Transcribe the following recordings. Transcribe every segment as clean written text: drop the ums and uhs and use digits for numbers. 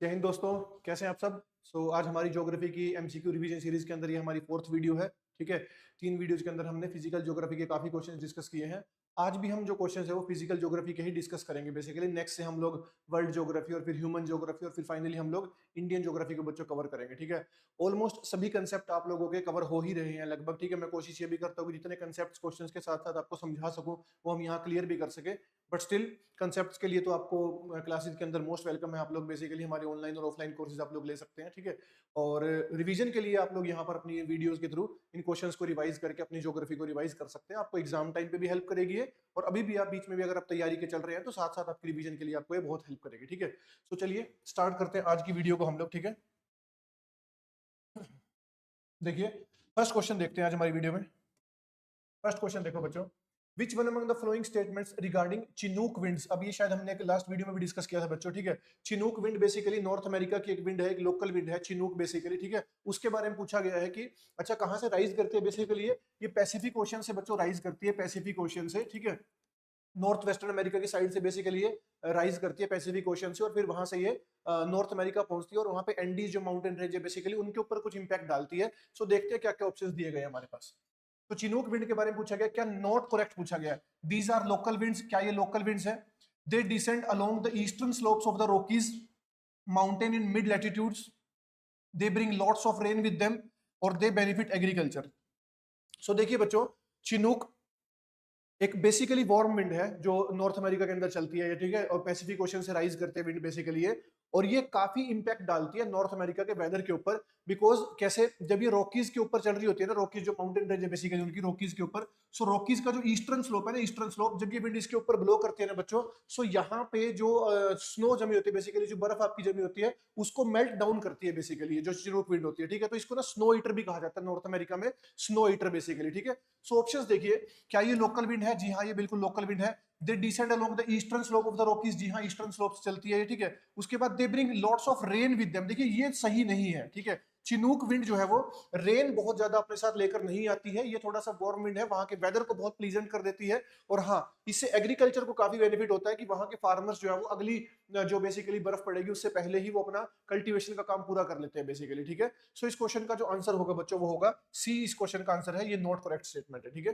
जय हिंद दोस्तों। कैसे हैं आप सब। आज हमारी ज्योग्राफी की एमसीक्यू रिवीजन सीरीज के अंदर ये हमारी फोर्थ वीडियो है। ठीक है, 3 वीडियोज के अंदर हमने फिजिकल ज्योग्राफी के काफी क्वेश्चंस डिस्कस किए हैं। आज भी हम जो क्वेश्चंस है वो फिजिकल ज्योग्राफी के ही डिस्कस करेंगे। बेसिकली नेक्स्ट से हम लोग वर्ल्ड ज्योग्राफी और फिर ह्यूमन ज्योग्राफी और फिर फाइनली हम लोग इंडियन ज्योग्राफी को बच्चों कवर करेंगे। ठीक है, ऑलमोस्ट सभी कंसेप्ट आप लोगों के कवर हो ही रहे हैं लगभग। ठीक है, मैं कोशिश ये भी करता हूँ कि जितने कंसेप्ट क्वेश्चंस के साथ साथ आपको समझा सकूं वो हम यहाँ क्लियर भी कर सके। बट स्टिल कंसेप्ट्स के लिए तो आपको क्लासेस के अंदर मोस्ट वेलकम है। आप लोग बेसिकली हमारे ऑनलाइन और ऑफलाइन कोर्सेज आप लोग ले सकते हैं। ठीक है, और रिवीजन के लिए आप लोग यहाँ पर अपनी वीडियोस के थ्रू इन क्वेश्चंस को रिवाइज करके अपनी ज्योग्राफी को रिवाइज कर सकते हैं। आपको एग्जाम टाइम पे भी हेल्प करेगी ये, और अभी भी आप बीच में भी अगर आप तैयारी के चल रहे हैं तो साथ साथ आपकी रिवीजन के लिए आपको ये बहुत हेल्प करेगी। ठीक है, तो चलिए स्टार्ट करते हैं आज की वीडियो को हम लोग। ठीक है, देखिए फर्स्ट क्वेश्चन देखते हैं आज हमारी वीडियो में। फर्स्ट क्वेश्चन देखो बच्चों, विच one among the flowing statements regarding Chinook winds. अब ये शायद हमने एक लास्ट वीडियो में भी डिस्कस किया था बच्चों। ठीक है, Chinook wind basically north America की एक विंड है, एक लोकल विंड है चिनूक बेसिकली। ठीक है, उसके बारे में पूछा गया है कि अच्छा कहां से राइज करती है। बेसिकली ये पैसिफिक ओशन से बच्चों राइज करती है, पैसिफिक ओशन से। ठीक है, नॉर्थ वेस्टर्न अमेरिका की साइड से बेसिकली ये राइज करती है पैसिफिक ओशन से, और फिर वहां से ये नॉर्थ अमेरिका पहुंचती है, और वहां पे एंडीज जो माउंटेन रेंज है बेसिकली उनके ऊपर कुछ इंपैक्ट डालती है। सो देखते हैं क्या क्या ऑप्शंस दिए गए हमारे पास। तो चिनूक विंड के बारे में पूछा गया, क्या नॉट करेक्ट पूछा गया। दीज आर लोकल विंड्स, क्या ये लोकल विंड्स है। They descend along the eastern slopes of the Rockies mountain in mid latitudes, they bring lots of rain with them, और दे बेनिफिट एग्रीकल्चर। सो देखिए बच्चों, चिनूक एक basically warm wind है जो north America के अंदर चलती है। ठीक है, और पैसिफिक ओशन से राइज करते हैं विंड बेसिकली ये, और ये काफी इंपैक्ट डालती है नॉर्थ अमेरिका के वेदर के ऊपर। बिकॉज कैसे, जब ये रॉकीज के ऊपर चल रही होती है ना, रॉकीज जो माउंटेन रेंज है बेसिकली उनकी रॉकीज के ऊपर, सो रॉकीज का जो ईस्टर्न स्लोप है ना, ईस्टर्न स्लोप, जब ये विंड इसके ऊपर ब्लो करती है ना बच्चों, सो यहाँ पे जो स्नो जमी होती है बेसिकली, जो बर्फ आपकी जमी होती है उसको मेल्ट डाउन करती है बेसिकली, जो चिनूक विंड होती है। ठीक है, तो इसको ना स्नो ईटर भी कहा जाता है नॉर्थ अमेरिका में, स्नो ईटर बेसिकली। ठीक है, सो ऑप्शंस देखिए, क्या ये लोकल विंड है। जी हाँ, ये बिल्कुल लोकल विंड है। They descend along the eastern slope of the Rockies. जी हाँ, ईस्टर्न स्लोप से चलती है ये। ठीक है, उसके बाद they bring lots of rain with them. देखिए ये सही नहीं है। ठीक है, चिनूक विंड जो है वो रेन बहुत ज्यादा अपने साथ लेकर नहीं आती है। ये थोड़ा सा वार्म विंड है, वहां के वेदर को बहुत प्लीजेंट कर देती है। और हाँ, इससे एग्रीकल्चर को काफी बेनिफिट होता है कि वहां के फार्मर्स जो है वो अगली जो बेसिकली बर्फ पड़ेगी उससे पहले ही वो अपना कल्टीवेशन का काम पूरा कर लेते हैं बेसिकली। ठीक है, सो इस क्वेश्चन का जो आंसर होगा बच्चों वो होगा सी। इस क्वेश्चन का आंसर है, ये नॉट करेक्ट स्टेटमेंट है। ठीक है,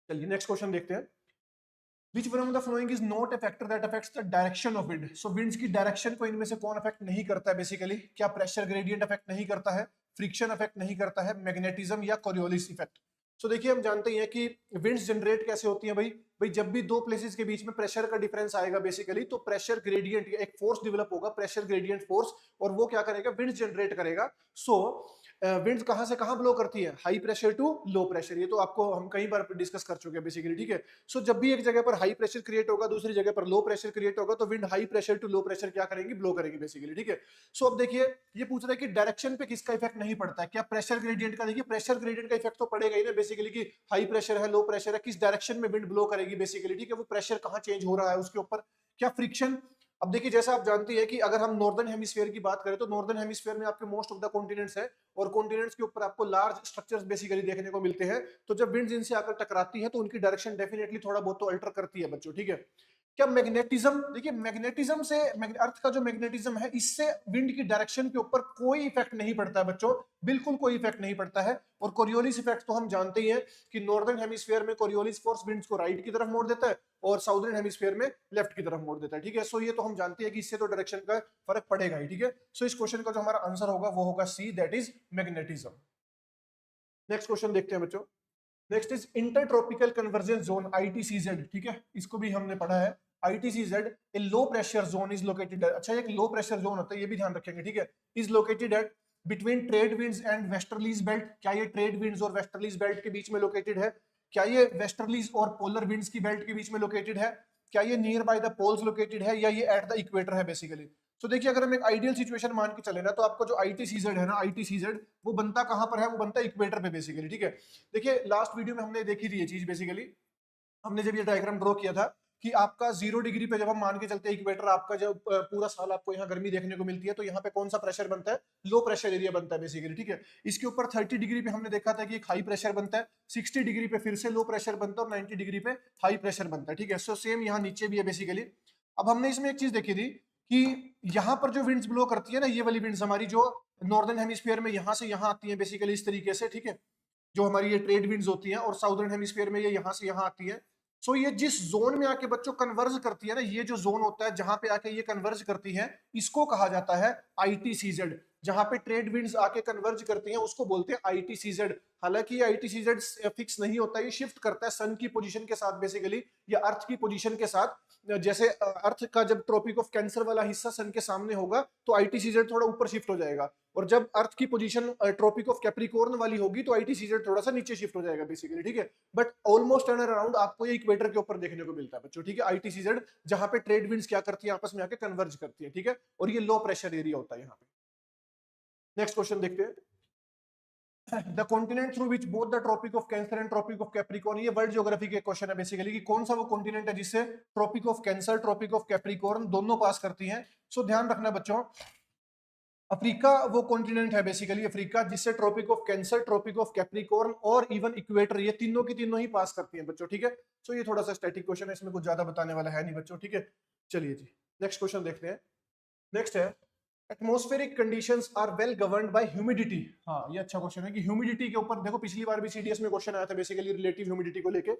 चलिए नेक्स्ट क्वेश्चन देखते हैं। Which one of the following is not a factor that affects the direction of wind? So winds की डायरेक्शन को इनमें से कौन अफेक्ट नहीं करता है बेसिकली। क्या प्रेशर ग्रेडियंट अफेक्ट नहीं करता है, फ्रिक्शन अफेक्ट नहीं करता है, मैग्नेटिज्म या कोरियोलिस इफेक्ट। सो देखिए हम जानते हैं कि विंड्स जनरेट कैसे होती हैं भाई। भाई जब भी दो प्लेसेस के बीच में प्रेशर का डिफरेंस आएगा बेसिकली, तो प्रेशर ग्रेडियंट एक फोर्स डेवलप होगा, प्रेशर ग्रेडियंट फोर्स, और वो क्या करेगा, विंड्स जनरेट करेगा। सो विंड्स कहां से कहां ब्लो करती है, high pressure to low pressure. ये तो आपको हम कई बार डिस्कस कर चुके हैं बेसिकली। ठीक है, सो जब भी एक जगह पर हाई प्रेशर क्रिएट होगा, दूसरी जगह पर लो प्रेशर क्रिएट होगा, तो wind high pressure to low pressure क्या करेंगी, ब्लो करेंगी बेसिकली। ठीक है, सो अब देखिए ये पूछ रहा है कि डायरेक्शन पे किसका इफेक्ट नहीं पड़ता है। क्या प्रेशर ग्रेडियंट का। देखिए प्रेशर ग्रेडियंट का इफेक्ट तो पड़ेगा ही ना बेसिकली, कि हाई प्रेशर है लो प्रेशर है, किस डायरेक्शन में विंड ब्लो करेगी बेसिकली। ठीक है, वो प्रेशर कहां चेंज हो रहा है उसके ऊपर। क्या फ्रिक्शन। अब देखिए जैसा आप जानते हैं कि अगर हम नॉर्दर्न हेमिस्फीयर की बात करें तो नॉर्दर्न हेमिस्फीयर में आपके मोस्ट ऑफ द कॉन्टिनेंट्स है, और कॉन्टिनेंट्स के ऊपर आपको लार्ज स्ट्रक्चर्स बेसिकली देखने को मिलते हैं। तो जब विंड्स इनसे आकर टकराती है तो उनकी डायरेक्शन डेफिनेटली थोड़ा बहुत तो अल्टर करती है बच्चों। ठीक है, क्या मैग्नेटिज्म। देखिए मैग्नेटिज्म से, अर्थ का जो मैग्नेटिज्म है इससे विंड की डायरेक्शन के ऊपर कोई इफेक्ट नहीं पड़ता है बच्चों, बिल्कुल कोई इफेक्ट नहीं पड़ता है। और कोरियोलिस इफेक्ट तो हम जानते ही हैं कि नॉर्दर्न हेमिस्फीयर में कोरियोलिस फोर्स विंड्स को राइट की तरफ मोड़ देता है, और साउदर्न हेमिस्फीयर में लेफ्ट की तरफ मोड़ देता है। ठीक है, सो ये तो हम जानते हैं कि इससे तो डायरेक्शन का फर्क पड़ेगा ही। ठीक है, सो इस क्वेश्चन का जो हमारा आंसर होगा वो होगा C, that is magnetism. Next question देखते हैं बच्चों। Next is intertropical convergence zone, ITCZ. ठीक है, इसको भी हमने पढ़ा है। ITCZ a low pressure zone is located. अच्छा, एक लो प्रेशर जोन होता है, ये भी ध्यान रखेंगे। ठीक है, is located at between trade winds and westerlies belt. क्या ये ट्रेड विंड्स और वेस्टर्लीज बेल्ट के बीच में लोकेटेड है। क्या ये वेस्टर्लीज और पोलर विंड्स की बेल्ट के बीच में लोकेटेड है। क्या ये near by the poles located है, या ये एट द इक्वेटर है बेसिकली। तो देखिए अगर हम एक आइडियल सिचुएशन मान के चले ना, तो आपका जो आईटीसीजेड है ना, आईटीसीजेड वो बनता कहां पर है, वो बनता है इक्वेटर पे बेसिकली। ठीक है, देखिए लास्ट वीडियो में हमने देखी थी ये चीज बेसिकली, हमने जब ये डायग्राम ड्रॉ किया था कि आपका 0 डिग्री पे जब हम मान के चलते हैं इक्वेटर, आपका जब पूरा साल आपको यहाँ गर्मी देखने को मिलती है, तो यहाँ पे कौन सा प्रेशर बनता है, लो प्रेशर एरिया बनता है बेसिकली। ठीक है, इसके ऊपर 30 डिग्री पे हमने देखा था कि एक हाई प्रेशर बनता है, 60 डिग्री पे फिर से लो प्रेशर बनता है, और 90 डिग्री पे हाई प्रेशर बनता है। ठीक है, सो सेम यहाँ नीचे भी है बेसिकली। अब हमने इसमें एक चीज देखी थी कि यहाँ पर जो विंड्स ब्लो करती है ना, ये वाली विंड्स हमारी जो नॉर्दर्न हेमिस्फीयर में यहाँ से यहाँ आती है बेसिकली इस तरीके से, ठीक है, जो हमारी ये ट्रेड विंड्स होती हैं, और साउदर्न हेमिस्फीयर में ये यहाँ से यहाँ आती है। सो ये जिस जोन में आके बच्चों कन्वर्ज करती है ना, ये जो जोन होता है जहां पे आके ये कन्वर्ज करती है, इसको कहा जाता है ITCZ। जहां पे ट्रेड विंड्स आके कन्वर्ज करती हैं उसको बोलते हैं ITCZ। हालांकि ये ITCZ फिक्स नहीं होता, ये शिफ्ट करता है सन की पोजीशन के साथ बेसिकली, या अर्थ की पोजीशन के साथ। जैसे अर्थ का जब ट्रॉपिक ऑफ कैंसर वाला हिस्सा सन के सामने होगा तो ITCZ थोड़ा ऊपर शिफ्ट हो जाएगा, और जब अर्थ की पोजीशन ट्रॉपिक ऑफ कैप्रिकॉर्न वाली होगी तो ITCZ थोड़ा सा नीचे शिफ्ट हो जाएगा बेसिकली, ठीक है। बट ऑलमोस्ट टर्न अराउंड आपको ये इक्वेटर के ऊपर देखने को मिलता है बच्चों, ठीक है, ITCZ, जहां पे ट्रेड विंड्स क्या करती है, आपस में आके कन्वर्ज करती है, ठीक है, और ये लो प्रेशर एरिया होता है यहाँ पे। नेक्स्ट क्वेश्चन देखते हैं। The continent through which both the Tropic of Cancer and Tropic of Capricorn, ये वर्ल्ड ज्योग्राफी के क्वेश्चन है बेसिकली, कि कौन सा वो कॉन्टिनेंट है जिससे Tropic of Cancer Tropic of Capricorn दोनों पास करती हैं। सो ध्यान रखना बच्चों, अफ्रीका वो कॉन्टिनेंट है बेसिकली, अफ्रीका, जिससे Tropic of Cancer Tropic of Capricorn और इवन इक्वेटर, ये तीनों की तीनों ही पास करती हैं बच्चों, ठीक है। सो ये थोड़ा सा स्टैटिक क्वेश्चन है, इसमें कुछ ज्यादा बताने वाला है नहीं बच्चों, ठीक है। चलिए जी नेक्स्ट क्वेश्चन देखते हैं। नेक्स्ट है, atmospheric conditions are well governed by humidity. हाँ ये अच्छा क्वेश्चन है कि ह्यूमिडिटी के ऊपर, देखो पिछली बार भी CDS में क्वेश्चन आया था बेसिकली रिलेटिव ह्यूमिडिटी को लेके।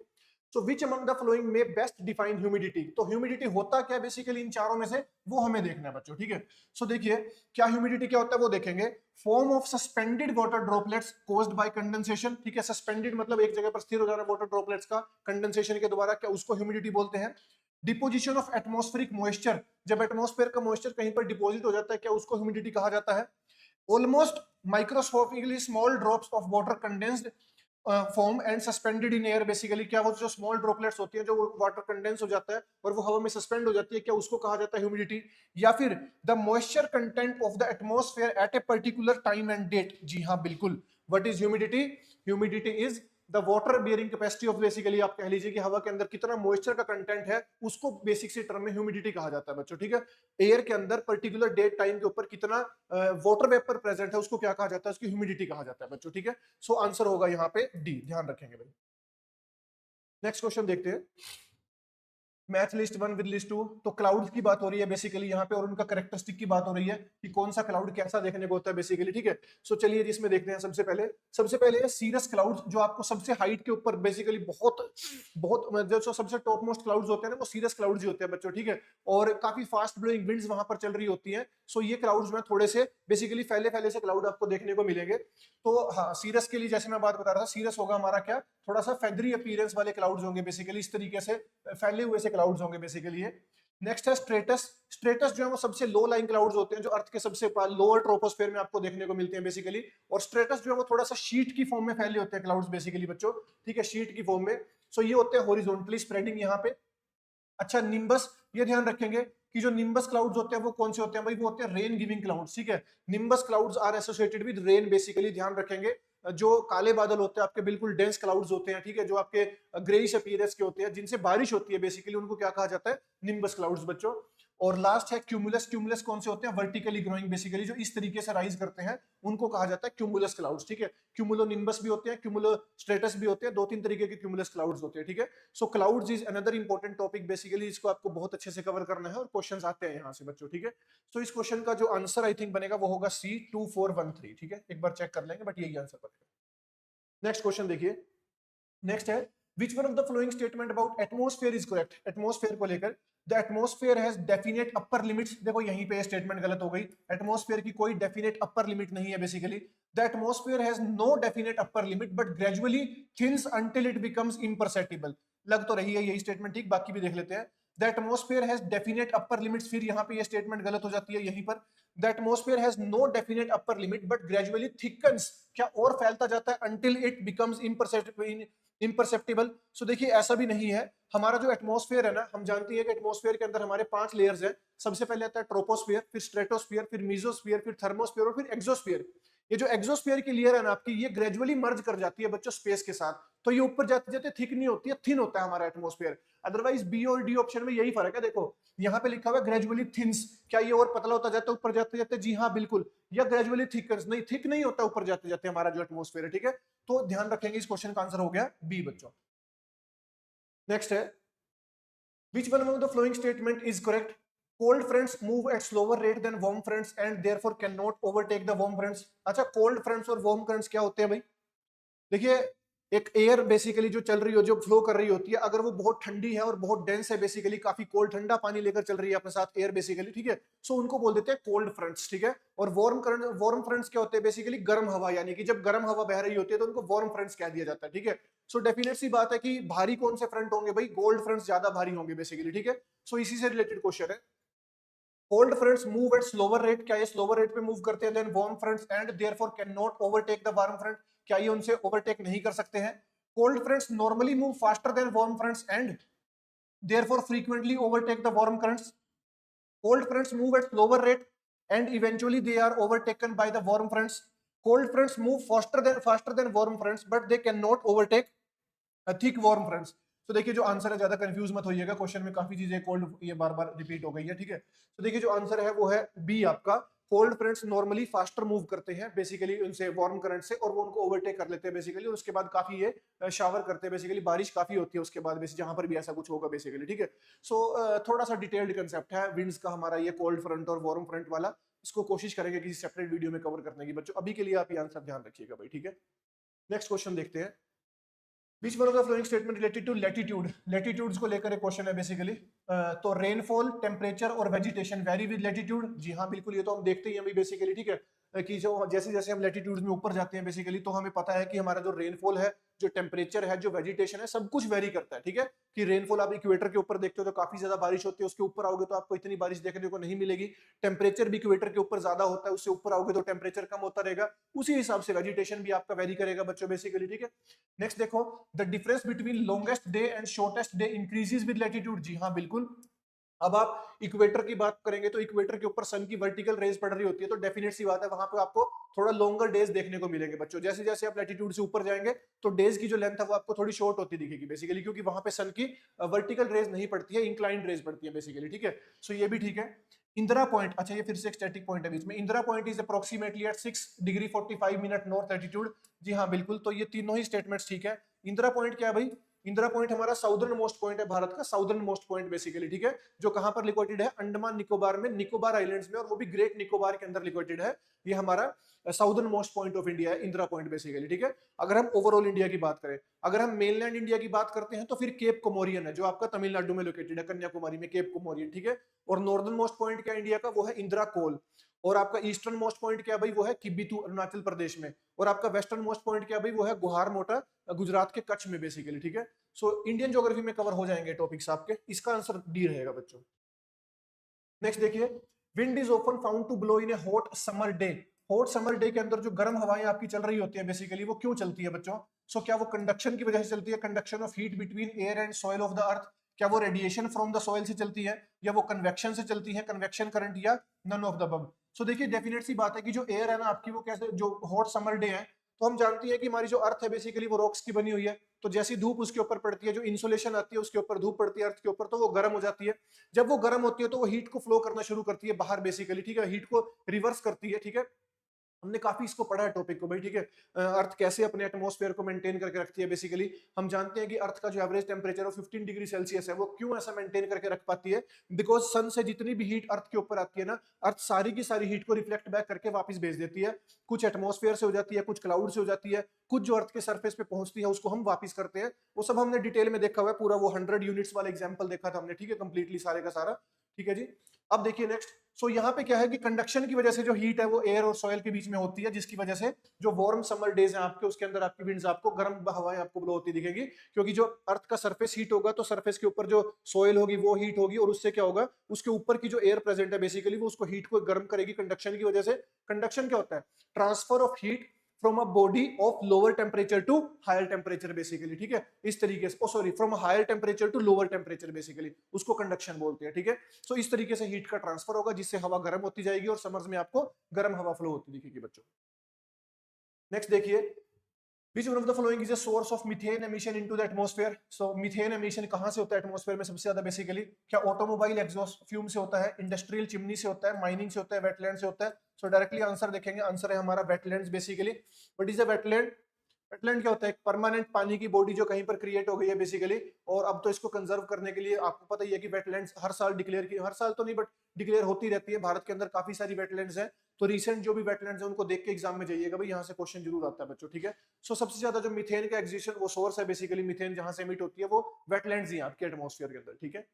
सो विच अमंग द फ्लोइंग में बेस्ट डिफाइन ह्यूमिडिटी, तो ह्यूमिडिटी होता क्या बेसिकली इन चारों में से, वो हमें देखना है बच्चों, ठीक है। सो देखिए क्या ह्यूमिडिटी क्या होता है वो देखेंगे। Form of suspended water droplets caused by condensation, ठीक है, सस्पेंडेड मतलब एक जगह पर स्थिर हो जाना वाटर ड्रॉपलेट्स का कंडेंसेशन के द्वारा, क्या उसको ह्यूमिडिटी बोलते हैं। डिपोजिशन ऑफ एटमॉस्फेरिक मॉइस्चर, जब एटमॉस्फेयर का मॉइस्चर कहीं पर डिपॉजिट हो जाता है, क्या उसको ह्यूमिडिटी कहा जाता है। Almost microscopically small drops of water condensed form and suspended in air, basically क्या वो जो स्मॉल ड्रॉपलेट्स होती हैं जो वाटर कंडेंस हो जाता है और वो हवा में सस्पेंड हो जाती है, क्या उसको कहा जाता है ह्यूमिडिटी। या फिर the moisture content of the atmosphere at a particular time and date, जी हाँ बिल्कुल, what is humidity, humidity is the water bearing capacity of, basically आप कह लीजिए कि हवा के अंदर कितना मॉइस्चर का कंटेंट है, उसको बेसिक सी टर्म में ह्यूमिडिटी कहा जाता है बच्चों, ठीक है। एयर के अंदर पर्टिकुलर डेट टाइम के ऊपर कितना वाटर वेपर प्रेजेंट है उसको क्या कहा जाता है, उसकी ह्यूमिडिटी कहा जाता है बच्चों, ठीक है। सो आंसर होगा यहाँ पे डी, ध्यान रखेंगे भाई। नेक्स्ट क्वेश्चन देखते हैं। मैथ लिस्ट 1 विद लिस्ट 2, तो क्लाउड्स की बात हो रही है बेसिकली यहाँ पे, और उनका कैरेक्टरिस्टिक की बात हो रही है कि कौन सा क्लाउड कैसा देखने को होता है बेसिकली, ठीक है। सो चलिए जिसमें देखते हैं सबसे पहले सीरस क्लाउड्स, जो आपको सबसे हाइट के ऊपर बेसिकली बहुत बहुत जो सबसे टॉप मोस्ट क्लाउड्स होते हैं ना, वो सीरस क्लाउड्स ही होते हैं बच्चों, ठीक है, और काफी फास्ट ब्लोइंग विंड्स वहां पर चल रही होती है। सो ये क्लाउड्स में थोड़े से बेसिकली फैले फैले से क्लाउड आपको देखने को मिलेंगे। तो हाँ सीरस के लिए जैसे मैं बात बता रहा था, सीरस होगा हमारा क्या, थोड़ा सा फेदरी अपीयरेंस वाले क्लाउड्स होंगे बेसिकली, इस तरीके से फैले हुए से क्लाउड्स होंगे बेसिकली। नेक्स्ट है स्ट्रेटस, स्ट्रेटस जो है वो सबसे लो लाइन क्लाउड्स होते हैं जो अर्थ के सबसे लोअर ट्रोपोस्फेयर में आपको देखने को मिलते हैं बेसिकली, और स्ट्रेटस जो है वो थोड़ा सा शीट की फॉर्म में फैले होते हैं क्लाउड्स बेसिकली बच्चों, ठीक है, शीट की फॉर्म में। सो ये होते हैं हॉरिजॉन्टली स्प्रेडिंग यहाँ पे। अच्छा निम्बस, ये ध्यान रखेंगे कि जो निम्बस क्लाउड्स होते हैं वो कौन से होते हैं भाई, वो होते हैं रेन गिविंग क्लाउड्स, ठीक है। Nimbus clouds are associated with rain basically, ध्यान रखेंगे। जो काले बादल होते हैं आपके बिल्कुल डेंस क्लाउड्स होते हैं, ठीक है, जो आपके ग्रेइश अपीयरेंस के होते हैं, जिनसे बारिश होती है बेसिकली, उनको क्या कहा जाता है, निम्बस क्लाउड्स बच्चों। और लास्ट है क्यूमुलस, क्यूमुलस कौन से होते हैं, वर्टिकली ग्रोइंग बेसिकली, जो इस तरीके से राइज करते हैं, उनको कहा जाता है क्यूमुलस क्लाउड्स, ठीक है। क्यूमुलो निम्बस भी होते हैं, क्यूमुलो स्ट्रेटस भी होते हैं, दो तीन तरीके के क्यूमुलस क्लाउड्स होते हैं, ठीक है। So clouds is another important topic basically, इसको आपको बहुत अच्छे से कवर करना है और क्वेश्चंस आते हैं यहाँ से बच्चों, ठीक है। सो इस क्वेश्चन का जो आंसर आई थिंक बनेगा वो होगा C2413, ठीक है, एक बार चेक कर लेंगे बट यही आंसर बनेगा। नेक्स्ट क्वेश्चन देखिए। नेक्स्ट है which one of the following statement about atmosphere is correct, atmosphere को लेकर। The atmosphere has definite upper limits, देखो यहीं पे स्टेटमेंट गलत हो गई, एटमॉस्फेयर की कोई डेफिनेट अपर लिमिट नहीं है basically. The atmosphere has no definite upper limit but gradually thins until it becomes imperceptible, लग तो रही है यही स्टेटमेंट ठीक, बाकी भी देख लेते हैं। The atmosphere has definite upper limits, फिर यहाँ पे ये स्टेटमेंट गलत हो जाती है यहीं पर। The atmosphere has no definite upper limit but gradually thickens, क्या और फैलता जाता है, until it becomes imperceptible. So देखिए ऐसा भी नहीं है, हमारा जो एटमॉस्फेयर है ना, हम जानते हैं कि एटमॉस्फेयर के अंदर हमारे 5 लेयर्स हैं। सबसे पहले आता है ट्रोपोस्फियर, फिर स्ट्रेटोस्फियर, फिर मीजोस्फियर, फिर थर्मोस्फियर और फिर एक्सोस्फियर। ये जो एक्सोस्फियर की लेयर है ना आपकी, ये ग्रेजुअली मर्ज कर जाती है बच्चों स्पेस के साथ, तो ये ऊपर जाते जाते थिक नहीं होती है, थिन होता है हमारा एटमॉस्फेयर। अदरवाइज बी और डी ऑप्शन में यही फर्क है, देखो यहाँ पे लिखा हुआ है ग्रेजुअली थिन्स, क्या ये और पतला होता जाता है ऊपर जाते जाते, जी हाँ बिल्कुल। या ग्रेजुअली थिकन्स, नहीं थिक नहीं होता ऊपर जाते जाते हमारा जो एटमॉस्फेयर है, ठीक है। तो ध्यान रखेंगे, इस क्वेश्चन का आंसर हो गया बी बच्चों। नेक्स्ट है which one among the following statement is correct, cold fronts move at slower rate than warm fronts and therefore can not overtake the warm fronts. अच्छा, कोल्ड फ्रंट्स और warm fronts क्या होते हैं भाई? देखिए, एक एयर बेसिकली जो चल रही हो, जो फ्लो कर रही होती है, अगर वो बहुत ठंडी है और बहुत डेंस है, बेसिकली काफी कोल्ड ठंडा पानी लेकर चल रही है अपने साथ एयर बेसिकली, ठीक है, सो उनको बोल देते हैं कोल्ड फ्रंट्स, ठीक है। और वार्म करंट, वार्म फ्रंट्स क्या होते हैं? बेसिकली गर्म हवा, यानी कि जब गर्म हवा बह रही होती है तो उनको वार्म फ्रंट्स कह दिया जाता है, ठीक है। सो डेफिनेट सी बात है कि भारी कौन से फ्रंट होंगे भाई? कोल्ड फ्रंट्स ज्यादा भारी होंगे बेसिकली, ठीक है। सो इसी से रिलेटेड क्वेश्चन है। Cold fronts move at slower rate, क्या ये स्लोअर रेट पे मूव करते हैं then warm fronts and therefore can not overtake the warm front, क्या ये उनसे ओवरटेक नहीं कर सकते हैं? Cold fronts normally move faster than warm fronts and therefore frequently overtake the warm currents. Cold fronts move at slower rate and eventually they are overtaken by the warm fronts. Cold fronts move faster than warm fronts, but they cannot overtake thick warm fronts. तो देखिए जो answer है, ज्यादा confuse मत होइएगा, question में काफी चीजें cold ये बार बार रिपीट हो गई है, ठीक है। तो देखिए जो आंसर है वो है बी आपका। Cold fronts normally faster move करते हैं बेसिकली उनसे वार्म करंट से, और वो उनको ओवरटेक कर लेते हैं बेसिकली, और उसके बाद काफी ये शावर करते हैं बेसिकली, बारिश काफी होती है उसके बाद बेसिकली जहां पर भी ऐसा कुछ होगा बेसिकली, ठीक है। सो थोड़ा सा डिटेल्ड कंसेप्ट है विंड्स का हमारा ये कोल्ड फ्रंट और वार्म फ्रंट वाला। इसको कोशिश करेंगे किसी सेपरेट वीडियो में कवर करने की बच्चों, अभी के लिए आप ये आंसर ध्यान रखिएगा भाई, ठीक है। नेक्स्ट क्वेश्चन देखते हैं। Which one of the following statement related to latitude, लैटिट्यूड्स को लेकर एक क्वेश्चन है बेसिकली। तो रेनफॉल, टेम्परेचर और वेजिटेशन वेरी विद लैटिट्यूड, जी हाँ बिल्कुल, ये तो हम देखते ही हैं बेसिकली, ठीक है। कि जो जैसे जैसे हम लैटिट्यूड्स में ऊपर जाते हैं बेसिकली, तो हमें पता है कि हमारा जो रेनफॉल है, जो टेम्परेचर है, जो वेजिटेशन है, सब कुछ वेरी करता है, ठीक है। कि रेनफॉल आप इक्वेटर के ऊपर देखते हो तो काफी ज्यादा बारिश होती है, उसके ऊपर आओगे तो आपको इतनी बारिश देखने को नहीं मिलेगी। टेम्परेचर भी इक्वेटर के ऊपर ज्यादा होता है, उससे ऊपर आओगे तो टेम्परेचर कम होता रहेगा, उसी हिसाब से वेजिटेशन भी आपका वेरी करेगा बच्चों बेसिकली, ठीक है। नेक्स्ट देखो, the difference between longest day and shortest day increases with latitude, जी हाँ बिल्कुल। अब आप इक्वेटर की बात करेंगे तो इक्वेटर के ऊपर सन की वर्टिकल रेज पड़ रही होती है, तो डेफिनेट सी बात है वहां पे आपको थोड़ा लॉन्गर डेज देखने को मिलेंगे बच्चों। जैसे जैसे आप लैटिट्यूड से ऊपर जाएंगे तो डेज की जो लेंथ है वो आपको थोड़ी शॉर्ट होती दिखेगी बेसिकली, क्योंकि वहां पे सन की वर्टिकल रेज नहीं पड़ती है, इंक्लाइंड रेज पड़ती है बेसिकली, ठीक है। सो ये भी ठीक है। इंदिरा पॉइंट, अच्छा ये फिर से एक स्टैटिक पॉइंट है बीच में। Indira point is approximately at 6 degree 45 minute north latitude, जी हाँ बिल्कुल। तो ये तीनों ही स्टेटमेंट्स ठीक है। इंदिरा पॉइंट क्या है भाई? इंदिरा पॉइंट हमारा साउदर्न मोस्ट पॉइंट है, भारत का साउदर्न मोस्ट पॉइंट बेसिकली, ठीक है। जो कहां पर लोकेटेड है? अंडमान निकोबार में, निकोबार आइलैंड्स में, और वो भी ग्रेट निकोबार के अंदर लोकेटेड है। ये हमारा southern most point of India है इंदिरा पॉइंट बेसिकली, ठीक है। अगर हम ओवरऑल इंडिया की बात करें, अगर हम मेनलैंड इंडिया की बात करते हैं तो फिर केप कोमोरियन है, जो आपका तमिलनाडु में लोकेटेड है, कन्याकुमारी में केप कोमोरियन, ठीक है। और नॉर्दर्न मोस्ट पॉइंट क्या इंडिया का? वो है इंदिरा कोल। और आपका ईस्टर्न मोस्ट पॉइंट क्या भाई? वो है किबिथु अरुणाचल प्रदेश में। और आपका वेस्टर्न मोस्ट पॉइंट क्या भाई? वो है गुहार मोटा गुजरात के कच्छ में बेसिकली, ठीक है। सो इंडियन ज्योग्राफी में कवर हो जाएंगे टॉपिक्स आपके, इसका आंसर डी रहेगा बच्चों। नेक्स्ट देखिए, wind is often found to blow in a hot summer day. Hot summer day के अंदर जो गर्म हवाएं आपकी चल रही होती है बेसिकली, वो क्यों चलती है बच्चों? सो क्या वो कंडक्शन की वजह से चलती है? Conduction of heat between air and soil of the earth. क्या वो रेडिएशन फ्रॉम द सॉइल से चलती है, या वो कन्वेक्शन से चलती है, कन्वेक्शन करंट, या नन ऑफ द अबव? सो देखिए डेफिनेट सी बात है कि जो एयर है ना आपकी, वो कैसे, जो हॉट समर डे है, तो हम जानते हैं कि हमारी जो अर्थ है बेसिकली वो रॉक्स की बनी हुई है। तो जैसी धूप उसके ऊपर पड़ती है, जो इंसुलेशन आती है उसके ऊपर धूप पड़ती है अर्थ के ऊपर, तो वो गर्म हो जाती है। जब वो गर्म होती है तो वो हीट को फ्लो करना शुरू करती है बाहर बेसिकली, ठीक है, हीट को रिवर्स करती है, ठीक है। हमने काफी इसको पढ़ा है टॉपिक को भाई, ठीक है। अर्थ कैसे अपने एटमॉस्फेयर को मेंटेन करके रखती है बेसिकली। हम जानते हैं कि अर्थ का जो एवरेज टेम्परेचर है 15 डिग्री सेल्सियस है। वो क्यों ऐसा मेंटेन करके रख पाती है? बिकॉज सन से जितनी भी हीट अर्थ के ऊपर आती है ना, अर्थ सारी की सारी हीट को रिफ्लेक्ट बैक करके वापस भेज देती है। कुछ एटमॉस्फेयर से हो जाती है, कुछ क्लाउड से हो जाती है, कुछ जो अर्थ के सरफेस पे पहुंचती है उसको हम वापस करते हैं। वो सब हमने डिटेल में देखा हुआ है, पूरा वो 100 यूनिट्स वाला एग्जाम्पल देखा था हमने, ठीक है, कंप्लीटली सारे का सारा, ठीक है जी। अब देखिए नेक्स्ट। सो यहाँ पे क्या है कि कंडक्शन की वजह से जो हीट है वो एयर और सॉइल के बीच में होती है, जिसकी वजह से जो वार्म समर डेज हैं आपके, उसके अंदर आपकी विंड्स आपको गर्म हवाएं आपको ब्लो होती दिखेगी। क्योंकि जो अर्थ का सरफेस हीट होगा तो सरफेस के ऊपर जो सॉइल होगी वो हीट होगी, और उससे क्या होगा, उसके ऊपर की जो एयर प्रेजेंट है बेसिकली वो उसको हीट को गर्म करेगी कंडक्शन की वजह से। कंडक्शन क्या होता है? Transfer of heat from a body of lower temperature to higher temperature basically, ठीक है। इस तरीके से, sorry, from higher temperature to lower temperature basically, उसको कंडक्शन बोलते हैं, ठीक है। सो इस तरीके से हीट का ट्रांसफर होगा, जिससे हवा गर्म होती जाएगी और समर्स में आपको गर्म हवा फ्लो होती दिखेगी बच्चों। नेक्स्ट देखिए, Which one of the following is a source of methane emission into the atmosphere? So methane emission कहाँ से होता है एटमॉस्फेयर में सबसे ज्यादा बेसिकली? क्या ऑटोमोबाइल एग्जॉस्ट फ्यूम से होता है, इंडस्ट्रियल चिमनी से होता है, माइनिंग से होता है, वेटलैंड से होता है? सो डायरेक्टली आंसर देखेंगे, आंसर है हमारा wetlands basically. What is a wetland? Wetland क्या होता है? एक परमानेंट पानी की बॉडी जो कहीं पर क्रिएट हो गई है बेसिकली, और अब तो इसको कंजर्व करने के लिए आपको पता ही है कि वेटलैंड्स हर साल डिक्लेयर की, हर साल तो नहीं बट डिक्लेयर होती रहती है। भारत के अंदर काफी सारी वेटलैंड्स हैं, तो रिसेंट जो भी वेटलैंड्स हैं उनको देख के एग्जाम में जाइएगा भाई, यहाँ से क्वेश्चन जरूर आता है बच्चों, ठीक है। सो सबसे ज्यादा जो मीथेन का एक्सिशन वो सोर्स है बेसिकली, मीथेन जहां से एमिट होती है वो वेटलैंड्स ही हैं आपके एटमॉस्फेयर के अंदर, ठीक है।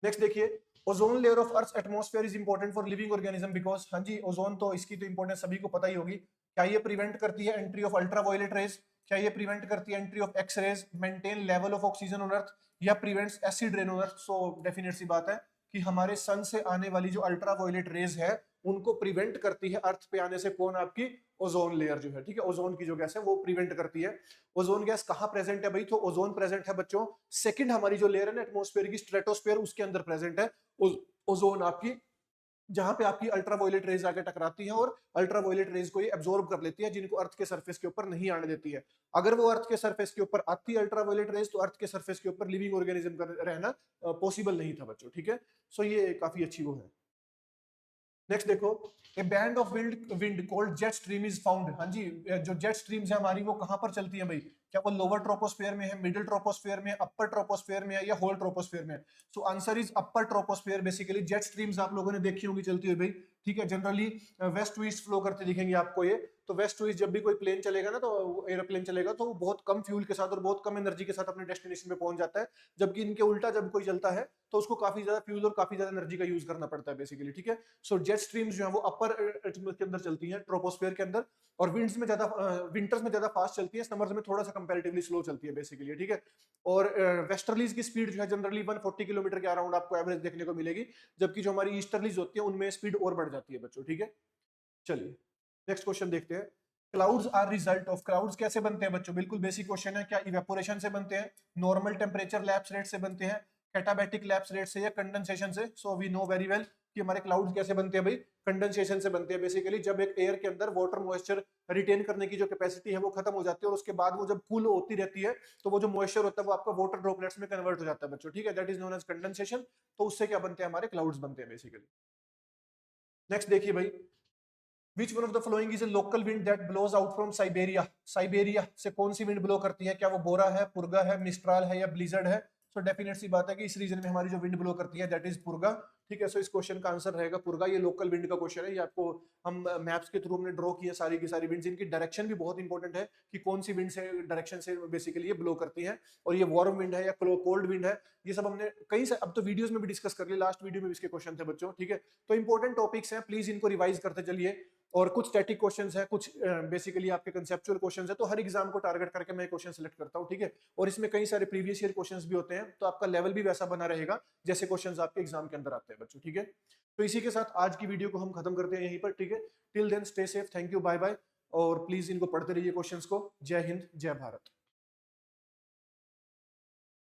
नेक्स्ट देखिए, ozone layer of earth atmosphere is important for living organism because, हाँ जी, ओजोन तो इसकी तो इंपॉर्टेंस सभी को पता ही होगी। क्या ये प्रिवेंट करती है एंट्री ऑफ अल्ट्रावायलेट रेज? क्या ये प्रिवेंट करती है entry of X rays? Maintain level of oxygen on earth? या prevents acid rain on earth? So definite सी बात है कि हमारे सन से आने वाली जो अल्ट्रावायलेट रेज है उनको प्रिवेंट करती है अर्थ पे आने से कौन? आपकी ओजोन लेयर जो है, ठीक है। ओजोन की जो गैस है वो प्रिवेंट करती है। ओजोन गैस कहाँ प्रेजेंट है भाई? तो ओजोन प्रेजेंट है बच्चों, सेकंड हमारी जो लेयर है ना एटमॉस्फेयर की, स्ट्रेटोस्फेयर, उसके अंदर प्रेजेंट है ओजोन आपकी, जहां पे आपकी अल्ट्रावायलेट रेज आके टकराती हैं और अल्ट्रावायलेट रेज को ये एब्जॉर्ब कर लेती है, जिनको अर्थ के सरफेस के ऊपर नहीं आने देती है। अगर वो अर्थ के सरफेस के ऊपर आती है अल्ट्रावायलेट रेज, तो अर्थ के सरफेस के ऊपर लिविंग ऑर्गेनिज्म का रहना पॉसिबल नहीं था बच्चों, ठीक है। सो ये काफी अच्छी वो है। नेक्स्ट देखो, A band of wind wind called jet stream is found. हाँ जी, जो जेट स्ट्रीम्स है हमारी वो कहां पर चलती है भाई? क्या वो लोअर ट्रोपोस्फेयर में है, मिडिल ट्रोपोस्फेयर में, अपर ट्रोपोस्फेयर में है, या होल ट्रोपोस्फेयर में? So answer is upper troposphere. Basically jet streams आप लोगों ने देखी होंगी चलती हुई भाई, ठीक है। Generally west to east flow करते दिखेंगे आपको ये। तो वेस्ट टू ईस्ट जब भी कोई प्लेन चलेगा ना, तो एरोप्लेन चलेगा तो वो बहुत कम फ्यूल के साथ और बहुत कम एनर्जी के साथ अपने डेस्टिनेशन पे पहुंच जाता है। जबकि इनके उल्टा जब कोई चलता है तो उसको काफी ज्यादा फ्यूल और काफी ज्यादा एनर्जी का यूज करना पड़ता है बेसिकली, ठीक है। सो जेट स्ट्रीम्स जो है वो अपर के अंदर चलती हैं, ट्रोपोस्फेयर के अंदर, और विंड्स में ज्यादा, विंटर्स में ज्यादा फास्ट चलती है, समर्स में थोड़ा सा कंपैरेटिवली स्लो चलती है बेसिकली, ठीक है। और वेस्टर्लीज की स्पीड जो है जनरली 140 किलोमीटर के अराउंड आपको एवरेज देखने को मिलेगी, जबकि जो हमारी ईस्टर्लीज होती है उनमें स्पीड और बढ़ जाती है बच्चों, ठीक है। चलिए नेक्स्ट क्वेश्चन देखते हैं। Clouds are result of, clouds कैसे बनते हैं बच्चों? बिल्कुल बेसिक क्वेश्चन है। क्या इवेपोरेशन से बनते हैं, नॉर्मल टेम्परेचर लैप्स रेट से बनते हैं, कैटाबैटिक लैप्स रेट से, या कंडेंसेशन से? So we know very well कि हमारे क्लाउड्स कैसे बनते हैं भाई, कंडेंसेशन से बनते हैं। बेसिकली जब एक एयर के अंदर वाटर मॉइस्चर रिटेन करने की जो कैपेसिटी है वो खत्म हो जाती है, और उसके बाद वो जब कूल होती रहती है तो वो जो मॉइस्चर होता है वो आपका वाटर ड्रॉपलेट्स में कन्वर्ट हो जाता है बच्चों, ठीक है। That is known as condensation. तो उससे क्या बनते हैं? हमारे क्लाउड्स बनते हैं बेसिकली। नेक्स्ट देखिए भाई, which one of the following is a local wind that blows out from Siberia? Siberia से कौन सी विंड ब्लो करती है? क्या वो बोरा है, पुर्गा है, मिस्ट्राल है, या ब्लिजर्ड है? सो डेफिनेट सी बात है कि इस रीजन में हमारी जो विंड ब्लो करती है दैट इज पुर्गा, ठीक है। सो इस क्वेश्चन का आंसर रहेगा पुर्गा। ये लोकल विंड का क्वेश्चन है, ये आपको हम मैप्स के थ्रू हमने ड्रॉ किया सारी की सारी विंड्स। इनकी डायरेक्शन भी बहुत इंपॉर्टेंट है कि कौन सी विंड से डायरेक्शन से बेसिकली ये ब्लो करती है, और ये वार्म विंड है या कोल्ड विंड है, ये सब हमने कई से अब तो वीडियोस में भी डिस्कस कर लिया, लास्ट वीडियो में भी इसके क्वेश्चन थे बच्चों, ठीक है। तो इंपॉर्टेंट टॉपिक्स हैं, प्लीज इनको रिवाइज करते चलिए। और कुछ स्टैटिक क्वेश्चंस है, कुछ बेसिकली आपके कंसेप्चुअल क्वेश्चंस है, तो हर एग्जाम को टारगेट करके मैं क्वेश्चन सेलेक्ट करता हूं, ठीक है। और इसमें कई सारे प्रीवियस ईयर क्वेश्चंस भी होते हैं, तो आपका लेवल भी वैसा बना रहेगा जैसे क्वेश्चंस आपके एग्जाम के अंदर आते हैं बच्चों, ठीक है। तो इसी के साथ आज की वीडियो को हम खत्म करते हैं यहीं पर, ठीक है। Till then stay safe, thank you, bye bye. और प्लीज इनको पढ़ते रहिए क्वेश्चंस को। जय हिंद, जय भारत।